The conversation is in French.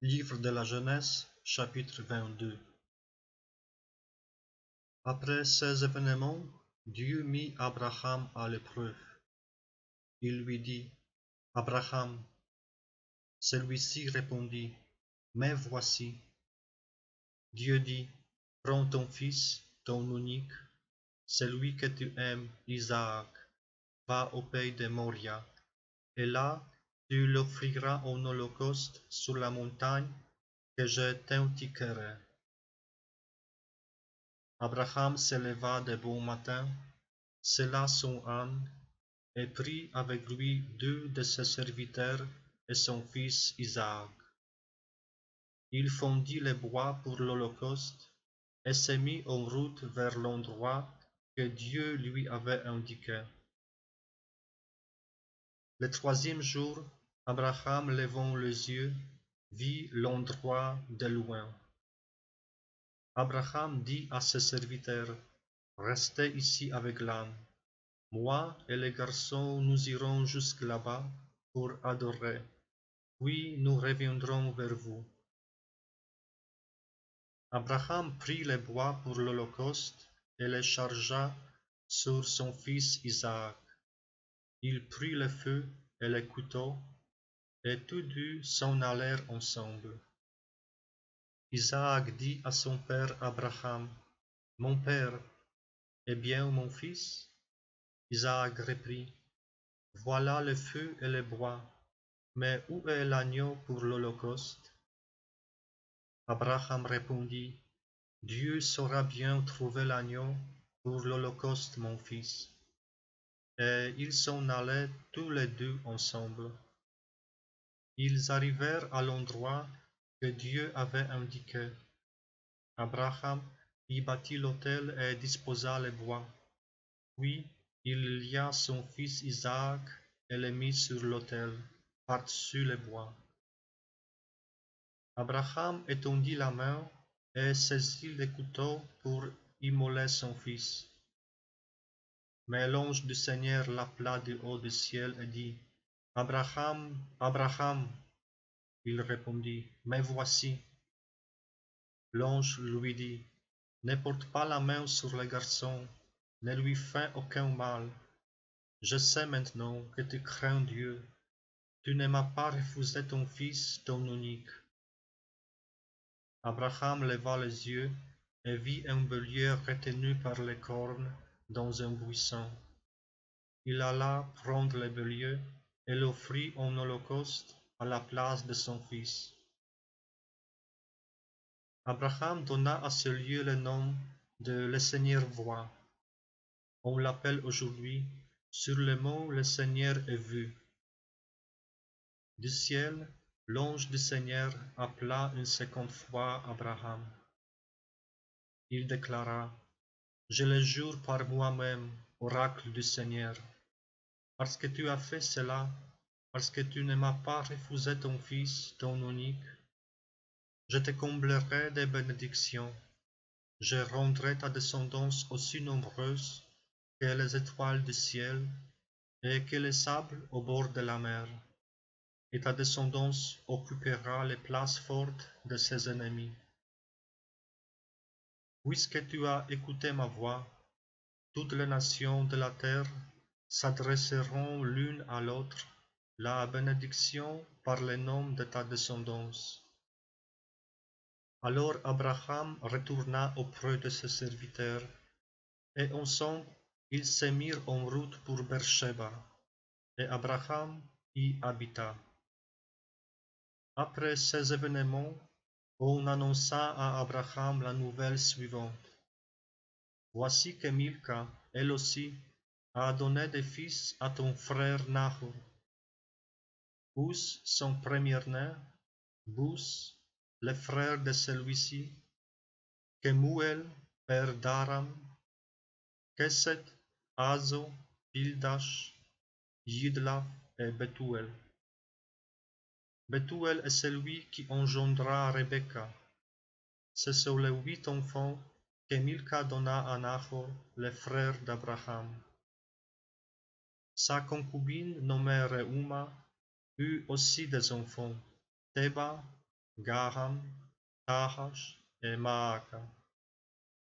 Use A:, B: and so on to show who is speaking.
A: Livre de la Genèse, chapitre 22. Après ces événements, Dieu mit Abraham à l'épreuve. Il lui dit, Abraham. Celui-ci répondit, Mais voici. Dieu dit, Prends ton fils, ton unique, celui que tu aimes, Isaac, va au pays de Moria, et là tu l'offriras en holocauste sur la montagne que je t'indiquerai. Abraham se leva de bon matin, sella son âne, et prit avec lui 2 de ses serviteurs et son fils Isaac. Il fondit le bois pour l'holocauste et se mit en route vers l'endroit que Dieu lui avait indiqué. Le 3e jour, Abraham, levant les yeux, vit l'endroit de loin. Abraham dit à ses serviteurs, Restez ici avec l'âne. Moi et les garçons, nous irons jusque là-bas pour adorer, puis nous reviendrons vers vous. Abraham prit les bois pour l'holocauste et les chargea sur son fils Isaac. Il prit le feu et les couteaux, et tous deux s'en allèrent ensemble. Isaac dit à son père Abraham, Mon père, eh bien mon fils? Isaac reprit, Voilà le feu et les bois, mais où est l'agneau pour l'holocauste? Abraham répondit, Dieu saura bien trouver l'agneau pour l'holocauste, mon fils. Et ils s'en allaient tous les deux ensemble. Ils arrivèrent à l'endroit que Dieu avait indiqué. Abraham y bâtit l'autel et disposa les bois. Puis il lia son fils Isaac et le mit sur l'autel, par-dessus les bois. Abraham étendit la main et saisit le couteau pour immoler son fils. Mais l'ange du Seigneur l'appela du haut du ciel et dit, Abraham, Abraham. Il répondit, Me voici. L'ange lui dit, Ne porte pas la main sur le garçon, ne lui fais aucun mal. Je sais maintenant que tu crains Dieu. Tu ne m'as pas refusé ton fils, ton unique. Abraham leva les yeux et vit un bélier retenu par les cornes dans un buisson. Il alla prendre le bélier et l'offrit en holocauste à la place de son fils. Abraham donna à ce lieu le nom de Le Seigneur voit. On l'appelle aujourd'hui sur le mont Le Seigneur est vu. Du ciel, l'ange du Seigneur appela une 2e fois Abraham. Il déclara, Je le jure par moi-même, oracle du Seigneur, parce que tu as fait cela, parce que tu ne m'as pas refusé ton fils, ton unique, je te comblerai de bénédictions, je rendrai ta descendance aussi nombreuse que les étoiles du ciel et que les sables au bord de la mer, et ta descendance occupera les places fortes de ses ennemis. Puisque tu as écouté ma voix, toutes les nations de la terre s'adresseront l'une à l'autre la bénédiction par le nom de ta descendance. Alors Abraham retourna auprès de ses serviteurs, et ensemble ils se mirent en route pour Beersheba, et Abraham y habita. Après ces événements, on annonça à Abraham la nouvelle suivante. Voici que Milca, elle aussi, a donné des fils à ton frère Nahor. Uz, son premier-né, Bus, le frère de celui-ci, Kemuel, père d'Aram, Keset, Azo, Pildash, Yidlaf et Bethuel. Bethuel est celui qui engendra Rebecca. Ce sont les 8 enfants que Milca donna à Nahor, le frère d'Abraham. Sa concubine nommée Reuma eut aussi des enfants, Théba, Garam, Tahash et Maaca.